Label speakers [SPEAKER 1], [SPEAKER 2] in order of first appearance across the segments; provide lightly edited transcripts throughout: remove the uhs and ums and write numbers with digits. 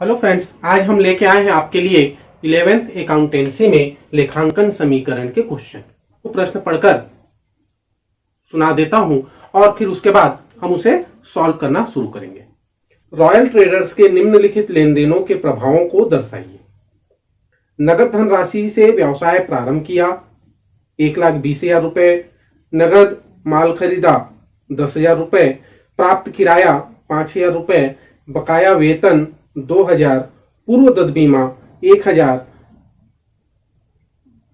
[SPEAKER 1] Hello friends, आज हम लेके आए हैं आपके लिए 11th अकाउंटेंसी में लेखांकन समीकरण के क्वेश्चन। तो प्रश्न पढ़कर सुना देता हूं और फिर उसके बाद हम उसे सॉल्व करना शुरू करेंगे। रॉयल ट्रेडर्स के निम्नलिखित लेन देनों के प्रभावों को दर्शाइए। नगद धन राशि से व्यवसाय प्रारंभ किया 1,20,000 रुपए, नगद माल खरीदा 10,000 रुपए, प्राप्त किराया 5,000 रुपए, बकाया वेतन 2,000, पूर्वदत्त बीमा 1,000,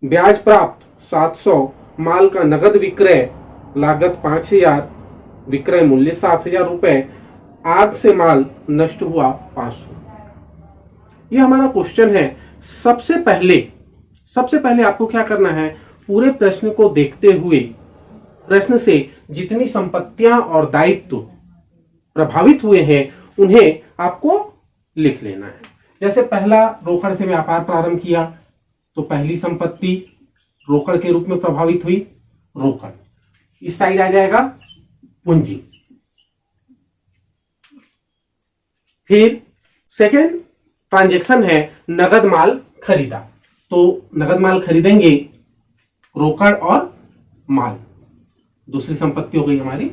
[SPEAKER 1] ब्याज प्राप्त 700, माल का नगद विक्रय लागत 5,000, विक्रय मूल्य 7,000 रुपए, आग से माल नष्ट हुआ 500। यह हमारा क्वेश्चन है। सबसे पहले आपको क्या करना है, पूरे प्रश्न को देखते हुए प्रश्न से जितनी संपत्तियां और दायित्व प्रभावित हुए हैं उन्हें आपको लिख लेना है। जैसे पहला, रोकड़ से व्यापार प्रारंभ किया तो पहली संपत्ति रोकड़ के रूप में प्रभावित हुई, रोकड़। इस साइड आ जाएगा पूंजी। फिर सेकेंड ट्रांजैक्शन है नगद माल खरीदा, तो नगद माल खरीदेंगे, रोकड़ और माल, दूसरी संपत्ति हो गई हमारी,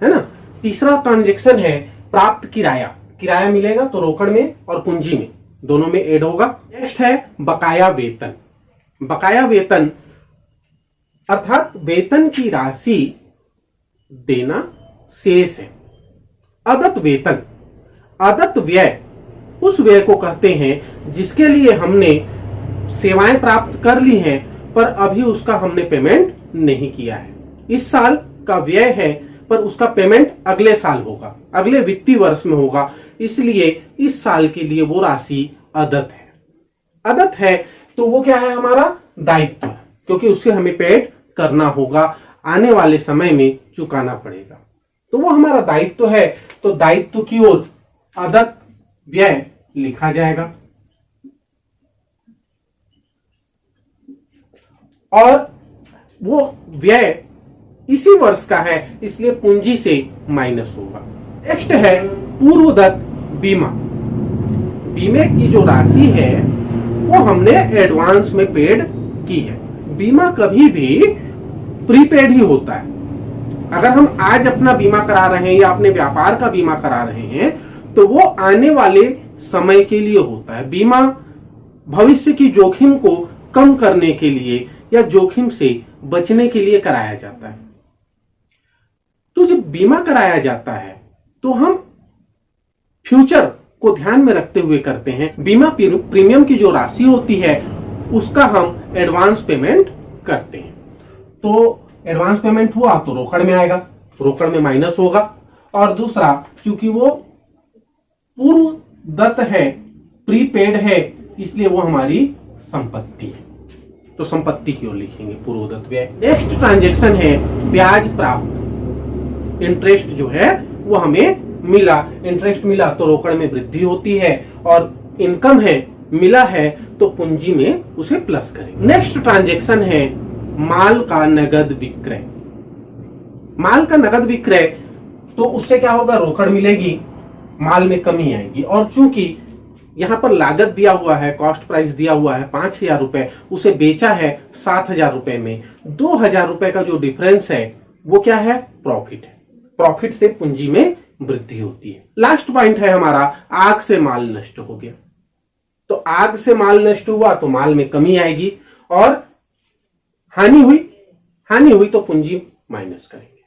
[SPEAKER 1] है ना। तीसरा ट्रांजैक्शन है प्राप्त किराया, किराया मिलेगा तो रोकड़ में और पूंजी में दोनों में ऐड होगा। नेक्स्ट है बकाया वेतन। बकाया वेतन अर्थात वेतन की राशि देना शेष है। अदत्त वेतन, अदत्त व्यय उस व्यय को कहते हैं जिसके लिए हमने सेवाएं प्राप्त कर ली हैं पर अभी उसका हमने पेमेंट नहीं किया है। इस साल का व्यय है पर उसका पेमेंट अगले साल होगा, अगले वित्तीय वर्ष में होगा, इसलिए इस साल के लिए वो राशि अदत्त है। अदत्त है तो वो क्या है, हमारा दायित्व, क्योंकि उससे हमें पेड करना होगा, आने वाले समय में चुकाना पड़ेगा, तो वो हमारा दायित्व है। तो दायित्व की ओर अदत्त व्यय लिखा जाएगा और वो व्यय इसी वर्ष का है, इसलिए पूंजी से माइनस होगा। नेक्स्ट है पूर्वदत्त बीमा। बीमे की जो राशि है वो हमने एडवांस में पेड की है। बीमा कभी भी प्रीपेड ही होता है। अगर हम आज अपना बीमा करा रहे हैं या अपने व्यापार का बीमा करा रहे हैं तो वो आने वाले समय के लिए होता है। बीमा भविष्य की जोखिम को कम करने के लिए या जोखिम से बचने के लिए कराया जाता है। तो जब बीमा कराया जाता है तो हम फ्यूचर को ध्यान में रखते हुए करते हैं। बीमा प्रीमियम की जो राशि होती है उसका हम एडवांस पेमेंट करते हैं। तो एडवांस पेमेंट हुआ तो रोकड़ में आएगा, रोकड़ में माइनस होगा। और दूसरा, चूंकि वो पूर्वदत्त है, प्रीपेड है, इसलिए वो हमारी संपत्ति है, तो संपत्ति की ओर लिखेंगे पूर्वदत्त व्यय। नेक्स्ट ट्रांजैक्शन है ब्याज प्राप्त। इंटरेस्ट जो है वो हमें मिला, इंटरेस्ट मिला तो रोकड़ में वृद्धि होती है, और इनकम है, मिला है तो पूंजी में उसे प्लस करें। नेक्स्ट ट्रांजैक्शन है माल का नगद विक्रय। माल का नगद विक्रय, तो उससे क्या होगा, रोकड़ मिलेगी, माल में कमी आएगी, और चूंकि यहां पर लागत दिया हुआ है, कॉस्ट प्राइस दिया हुआ है 5,000 रुपए, उसे बेचा है 7,000 रुपए में, 2,000 रुपए का जो डिफरेंस है वो क्या है, प्रॉफिट है। प्रॉफिट से पूंजी में वृद्धि होती है। लास्ट पॉइंट है हमारा आग से माल नष्ट हो गया। तो आग से माल नष्ट हुआ तो माल में कमी आएगी, और हानि हुई तो पूंजी माइनस करेंगे।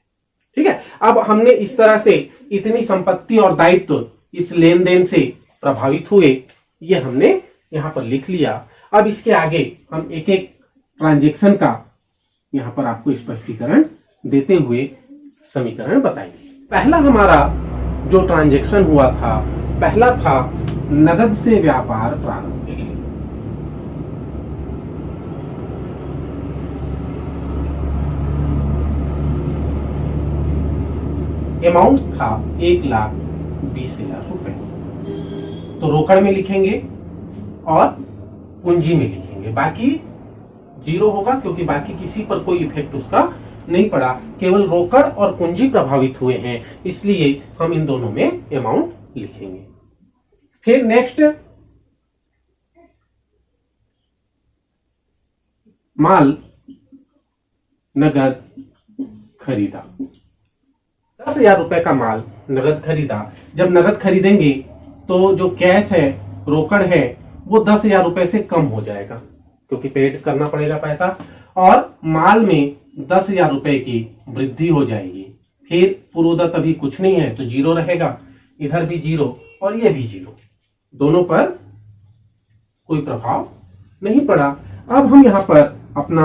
[SPEAKER 1] ठीक है। अब हमने इस तरह से इतनी संपत्ति और दायित्व इस लेन देन से प्रभावित हुए, ये हमने यहां पर लिख लिया। अब इसके आगे हम एक एक ट्रांजैक्शन का यहां पर आपको स्पष्टीकरण देते हुए समीकरण बताएंगे। पहला हमारा जो ट्रांजैक्शन हुआ था, पहला था नगद से व्यापार प्रारंभ। अमाउंट था 1,20,000 रुपए, तो रोकड़ में लिखेंगे और पूंजी में लिखेंगे, बाकी जीरो होगा क्योंकि बाकी किसी पर कोई इफेक्ट उसका नहीं पड़ा, केवल रोकड़ और पूंजी प्रभावित हुए हैं, इसलिए हम इन दोनों में अमाउंट लिखेंगे। फिर नेक्स्ट माल नगद खरीदा। 10,000 रुपए का माल नगद खरीदा। जब नगद खरीदेंगे तो जो कैश है, रोकड़ है, वो 10,000 रुपए से कम हो जाएगा क्योंकि पेड करना पड़ेगा पैसा, और माल में 10,000 रुपए की वृद्धि हो जाएगी। फिर पूर्वोदत अभी कुछ नहीं है तो जीरो रहेगा, इधर भी जीरो और ये भी जीरो, दोनों पर कोई प्रभाव नहीं पड़ा। अब हम यहां पर अपना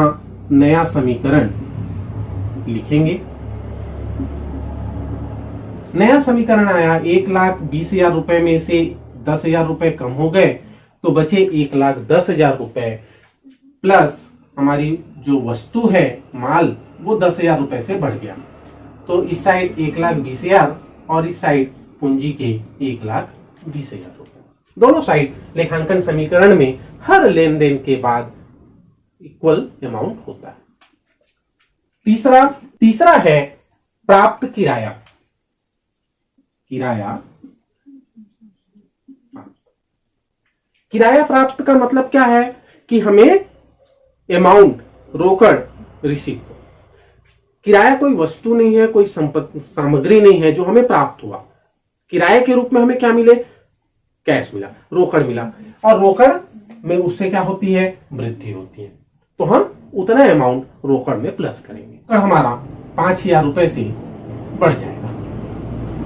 [SPEAKER 1] नया समीकरण लिखेंगे। नया समीकरण आया, 1,20,000 रुपए में से 10,000 रुपए कम हो गए तो बचे 1,10,000 रुपए, प्लस हमारी जो वस्तु है माल वो 10,000 रुपए से बढ़ गया। तो इस साइड 1,20,000 और इस साइड पूंजी के 1,20,000 रुपए। दोनों साइड लेखांकन समीकरण में हर लेन देन के बाद इक्वल अमाउंट होता है। तीसरा है प्राप्त किराया। किराया प्राप्त का मतलब क्या है कि हमें अमाउंट, रोकड़, रिसीट। किराया कोई वस्तु नहीं है, कोई सामग्री नहीं है जो हमें प्राप्त हुआ। किराए के रूप में हमें क्या मिले? कैश मिला, रोकड़ मिला, और रोकड़ में उससे क्या होती है? वृद्धि होती है। तो हम उतना अमाउंट रोकड़ में प्लस करेंगे, और हमारा 5,000 रुपए से बढ़ जाएगा।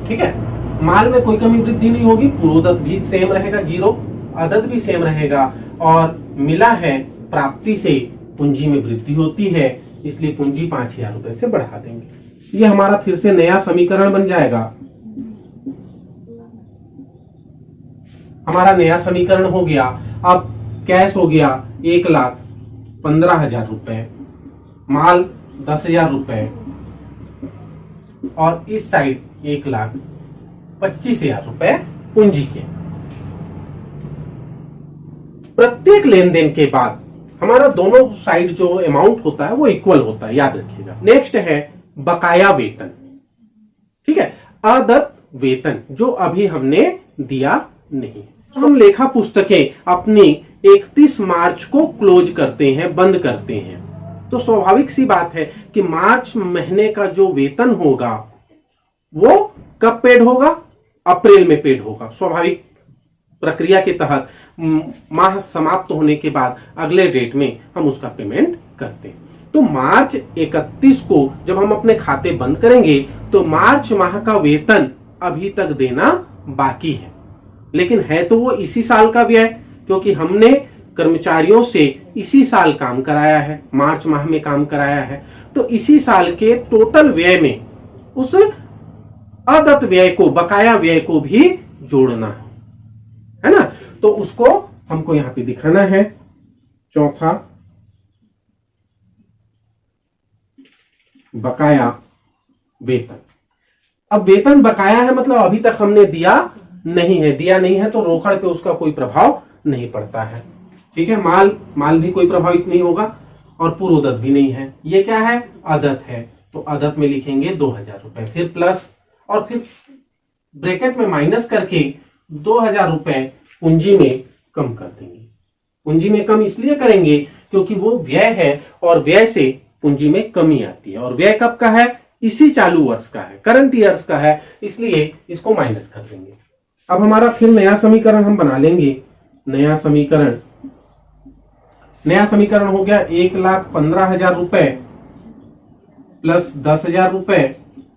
[SPEAKER 1] ठीक है, माल में कोई कमी वृद्धि नहीं होगी, पूर्वोदत भी सेम रहेगा जीरो, आदत भी सेम रहेगा, और मिला है प्राप्ति से पूंजी में वृद्धि होती है, इसलिए पूंजी 5,000 रुपए से बढ़ा देंगे। ये हमारा फिर से नया समीकरण बन जाएगा। हमारा नया समीकरण हो गया। अब कैश हो गया 1,15,000 रुपए, माल 10,000 रुपए, और इस साइड 1,25,000 रुपए पूंजी के। प्रत्येक लेन देन के बाद हमारा दोनों साइड जो अमाउंट होता है वो इक्वल होता है, याद रखिएगा। नेक्स्ट है बकाया वेतन। ठीक है, अदत्त वेतन जो अभी हमने दिया नहीं। हम लेखा पुस्तकें अपनी 31 मार्च को क्लोज करते हैं, बंद करते हैं, तो स्वाभाविक सी बात है कि मार्च महीने का जो वेतन होगा वो कब पेड होगा? अप्रैल में पेड होगा। स्वाभाविक प्रक्रिया के तहत माह समाप्त होने के बाद अगले डेट में हम उसका पेमेंट करते हैं। तो मार्च 31 को जब हम अपने खाते बंद करेंगे तो मार्च माह का वेतन अभी तक देना बाकी है, लेकिन है तो वो इसी साल का व्यय, क्योंकि हमने कर्मचारियों से इसी साल काम कराया है, मार्च माह में काम कराया है, तो इसी साल के टोटल व्यय में उस अदत्त व्यय को, बकाया व्यय को भी जोड़ना है ना। तो उसको हमको यहां पे दिखाना है। चौथा, बकाया वेतन। अब वेतन बकाया है मतलब अभी तक हमने दिया नहीं है तो रोकड़ पे उसका कोई प्रभाव नहीं पड़ता है। ठीक है, माल भी कोई प्रभावित नहीं होगा, और पूर्वोदत भी नहीं है। ये क्या है? अदत्त है, तो अदत्त में लिखेंगे 2,000 रुपए, फिर प्लस, और फिर ब्रैकेट में माइनस करके 2,000 रुपए पूंजी में कम कर देंगे। पूंजी में कम इसलिए करेंगे क्योंकि वो व्यय है, और व्यय से पूंजी में कमी आती है, और व्यय कब का है? इसी चालू वर्ष का है, करंट ईयर्स का है, इसलिए इसको माइनस कर देंगे। अब हमारा फिर नया समीकरण हम बना लेंगे। नया समीकरण हो गया 1,15,000 रुपए प्लस 10,000 रुपए,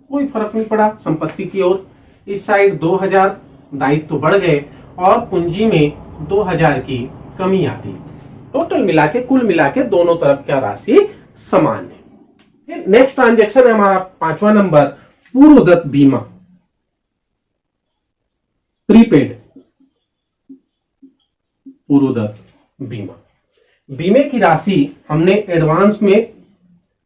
[SPEAKER 1] कोई फर्क नहीं पड़ा संपत्ति की ओर। इस साइड 2,000 दायित्व तो बढ़ गए, और पूंजी में 2,000 की कमी आ गई। टोटल मिला के, कुल मिला के दोनों तरफ का राशि समान है। नेक्स्ट ट्रांजैक्शन है हमारा 5वां नंबर, पूर्वदत्त बीमा, प्रीपेड पूर्वदत्त बीमा। बीमे की राशि हमने एडवांस में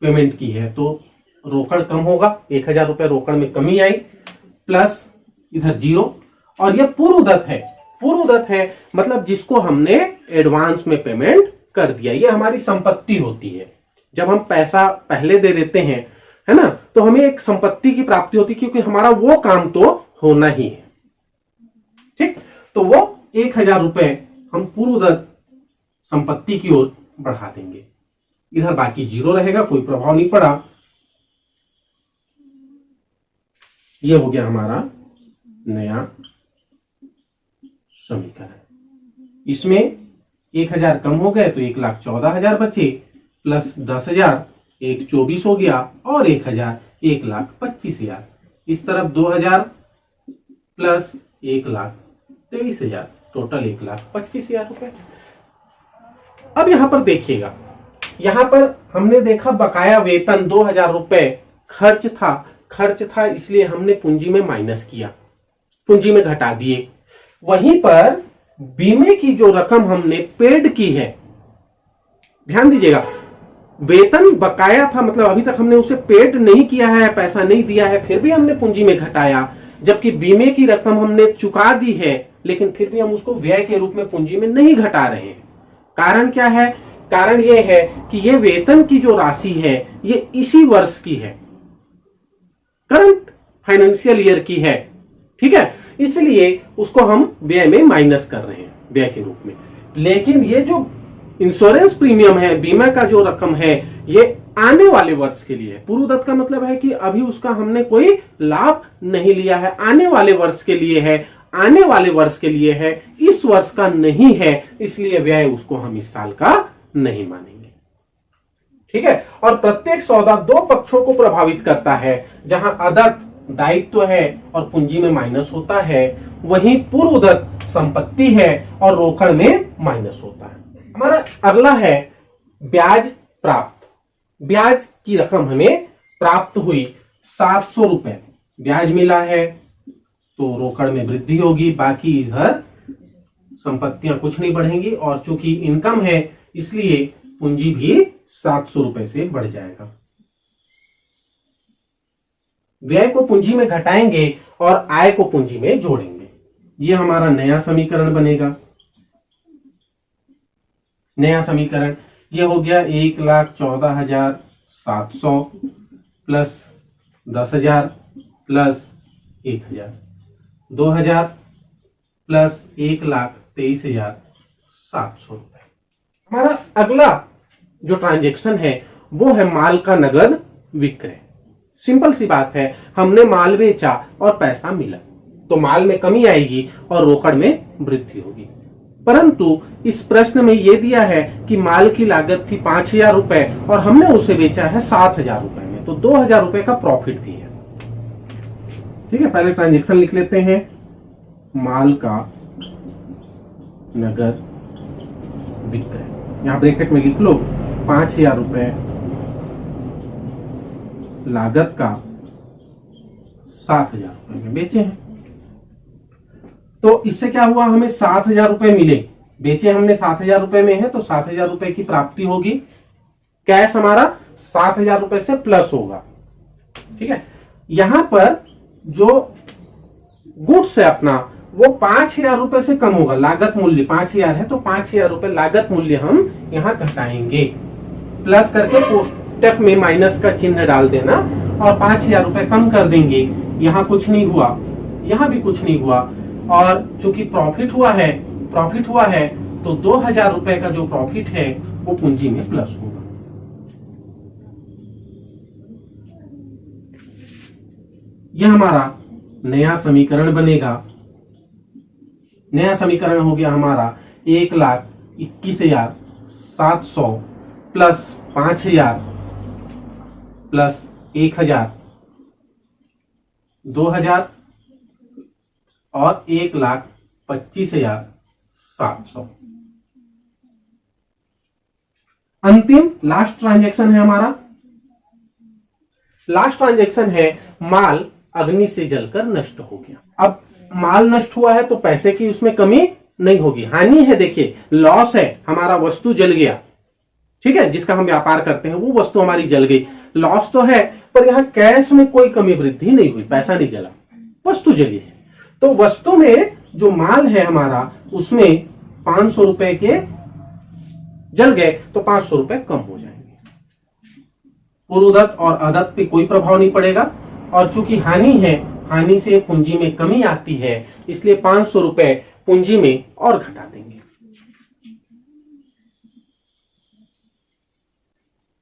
[SPEAKER 1] पेमेंट की है, तो रोकड़ कम होगा, 1,000 रुपए रोकड़ में कमी आई, प्लस इधर जीरो, और यह पूर्वदत्त है। पूर्वदत्त है मतलब जिसको हमने एडवांस में पेमेंट कर दिया। ये हमारी संपत्ति होती है। जब हम पैसा पहले दे देते हैं, है ना, तो हमें एक संपत्ति की प्राप्ति होती है, क्योंकि हमारा वो काम तो होना ही है। ठीक, तो वो 1,000 रुपए हम पूर्वदत्त संपत्ति की ओर बढ़ा देंगे। इधर बाकी जीरो रहेगा, कोई प्रभाव नहीं पड़ा। ये हो गया हमारा नया समीकरण। इसमें 1000 कम हो गए तो 1,14,000 बचे, प्लस 10,000 1,24 हो गया, और 1,000 1,25,000। इस तरफ 2,000 प्लस 1,23,000, टोटल 1,25,000 रुपए। अब यहां पर देखिएगा, यहां पर हमने देखा बकाया वेतन 2,000 रुपए खर्च था, इसलिए हमने पूंजी में माइनस किया, पूंजी में घटा दिए। वहीं पर बीमे की जो रकम हमने पेड की है, ध्यान दीजिएगा, वेतन बकाया था, मतलब अभी तक हमने उसे पेड नहीं किया है, पैसा नहीं दिया है, फिर भी हमने पूंजी में घटाया। जबकि बीमे की रकम हमने चुका दी है, लेकिन फिर भी हम उसको व्यय के रूप में पूंजी में नहीं घटा रहे हैं। कारण क्या है? कारण यह है कि यह वेतन की जो राशि है ये इसी वर्ष की है, करंट फाइनेंशियल ईयर की है, ठीक है, इसलिए उसको हम व्यय में माइनस कर रहे हैं, व्यय के रूप में। लेकिन ये जो इंश्योरेंस प्रीमियम है, बीमा का जो रकम है, ये आने वाले वर्ष के लिए है। पूर्वदत्त का मतलब है कि अभी उसका हमने कोई लाभ नहीं लिया है, आने वाले वर्ष के लिए है, आने वाले वर्ष के लिए है, इस वर्ष का नहीं है, इसलिए व्यय उसको हम इस साल का नहीं मानेंगे, ठीक है। और प्रत्येक सौदा दो पक्षों को प्रभावित करता है, जहां अदत्त दायित्व है और पूंजी में माइनस होता है, वहीं पूर्वदत्त संपत्ति है और रोकड़ में माइनस होता है। हमारा अगला है ब्याज प्राप्त। ब्याज की रकम हमें प्राप्त हुई 700 रुपए, ब्याज मिला है तो रोकड़ में वृद्धि होगी, बाकी इधर संपत्तियां कुछ नहीं बढ़ेंगी, और चूंकि इनकम है इसलिए पूंजी भी 700 रुपए से बढ़ जाएगा। व्यय को पूंजी में घटाएंगे और आय को पूंजी में जोड़ेंगे, ये हमारा नया समीकरण बनेगा। नया समीकरण ये हो गया 1,14,700 प्लस 10,000 प्लस 1,000, 2,000 प्लस 1,23,700 रुपए। हमारा अगला जो ट्रांजैक्शन है वो है माल का नगद विक्रय। सिंपल सी बात है, हमने माल बेचा और पैसा मिला तो माल में कमी आएगी और रोकड़ में वृद्धि होगी। परंतु इस प्रश्न में यह दिया है कि माल की लागत थी 5,000 रुपए और हमने उसे बेचा है 7,000 रुपए में, तो 2,000 रुपए का प्रॉफिट भी है, ठीक है। पहले ट्रांजैक्शन लिख लेते हैं, माल का नगद विक्रय, यहां ब्रैकेट में लिख लो 5,000 रुपए, लागत का 7,000 रुपए में बेचे हैं। तो इससे क्या हुआ, हमें 7,000 रुपए मिले, बेचे हमने 7,000 रुपए में है तो 7,000 रुपए की प्राप्ति होगी। कैश हमारा 7,000 रुपए से प्लस होगा, ठीक है। यहां पर जो गुड्स है अपना वो 5,000 रुपए से कम होगा, लागत मूल्य 5,000 है तो 5,000 रुपए लागत मूल्य हम यहां घटाएंगे, प्लस करके कोष्टक में माइनस का चिन्ह डाल देना और 5,000 रुपए कम कर देंगे। यहां कुछ नहीं हुआ, यहां भी कुछ नहीं हुआ, और चूंकि प्रॉफिट हुआ है तो 2,000 रुपए का जो प्रॉफिट है वो पूंजी में प्लस होगा। यह हमारा नया समीकरण बनेगा। नया समीकरण हो गया हमारा 1,21,700 प्लस 5,000 प्लस 1,000, 2,000 और 1,25,700। अंतिम लास्ट ट्रांजैक्शन है हमारा। लास्ट ट्रांजैक्शन है माल अग्नि से जलकर नष्ट हो गया। अब माल नष्ट हुआ है तो पैसे की उसमें कमी नहीं होगी, हानि है, देखिए लॉस है, हमारा वस्तु जल गया, ठीक है, जिसका हम व्यापार करते हैं वो वस्तु हमारी जल गई, लॉस तो है, पर यहां कैश में कोई कमी वृद्धि नहीं हुई, पैसा नहीं जला, वस्तु जली है। तो वस्तु में जो माल है हमारा उसमें 500 रुपए के जल गए तो 500 रुपए कम हो जाएंगे। पूर्वदत्त और अदत्त पे कोई प्रभाव नहीं पड़ेगा, और चूंकि हानि है, हानि से पूंजी में कमी आती है, इसलिए 500 रुपए पूंजी में और घटा देंगे।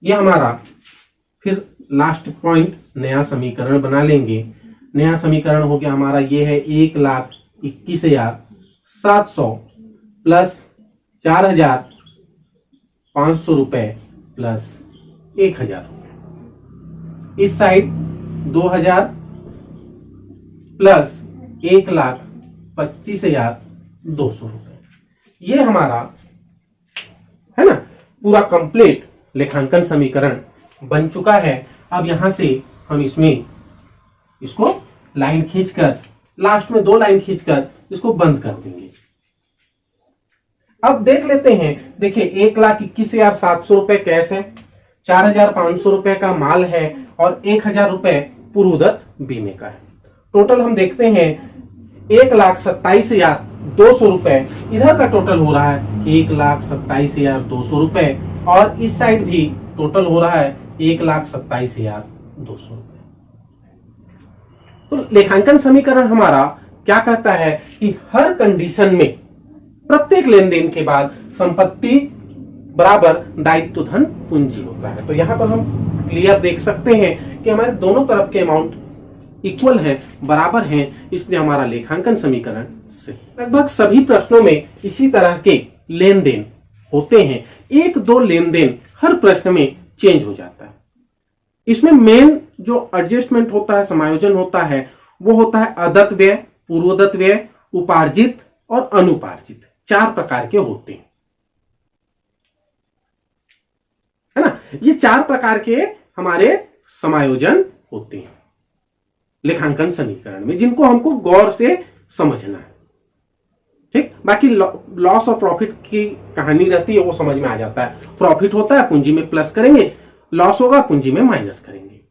[SPEAKER 1] ये हमारा फिर लास्ट पॉइंट नया समीकरण बना लेंगे। नया समीकरण हो गया हमारा ये है 1,21,700 प्लस 4,500 रुपए प्लस 1,000 रुपए। इस साइड 2,000 प्लस 1,25,200 रुपए। ये हमारा है ना पूरा कंप्लीट लेखांकन समीकरण बन चुका है। अब यहां से हम इसको लाइन खींचकर लास्ट में 2 लाइन खींचकर इसको बंद कर देंगे। अब देख लेते हैं। देखिए 1,21,700 रुपए कैश है, 4,500 रुपए का माल है और 1,000 रुपए पूर्वोदत्त बीमे का है। टोटल हम देखते हैं 1,27,200 रुपए इधर का टोटल हो रहा है 1,27,200 रुपए और इस साइड भी टोटल हो रहा है 1,27,200 रुपए। तो लेखांकन समीकरण हमारा क्या कहता है कि हर कंडीशन में प्रत्येक लेन देन के बाद संपत्ति बराबर दायित्व धन पूंजी होता है। तो यहां पर हम क्लियर देख सकते हैं कि हमारे दोनों तरफ के अमाउंट इक्वल है, बराबर हैं, इसलिए हमारा लेखांकन समीकरण सही। लगभग सभी प्रश्नों में इसी तरह के लेन देन होते हैं। 1-2 लेन देन हर प्रश्न में चेंज हो जाता है। इसमें मेन जो एडजस्टमेंट होता है, समायोजन होता है, वो होता है अदत्त व्यय, पूर्वोदत्त व्यय, उपार्जित और अनुपार्जित। 4 प्रकार के होते हैं, है ना। ये 4 प्रकार के हमारे समायोजन होते हैं लेखांकन समीकरण में, जिनको हमको गौर से समझना है। ठीक, बाकी लॉस और प्रॉफिट की कहानी रहती है, वो समझ में आ जाता है। प्रॉफिट होता है पूंजी में प्लस करेंगे, लॉस होगा पूंजी में माइनस करेंगे।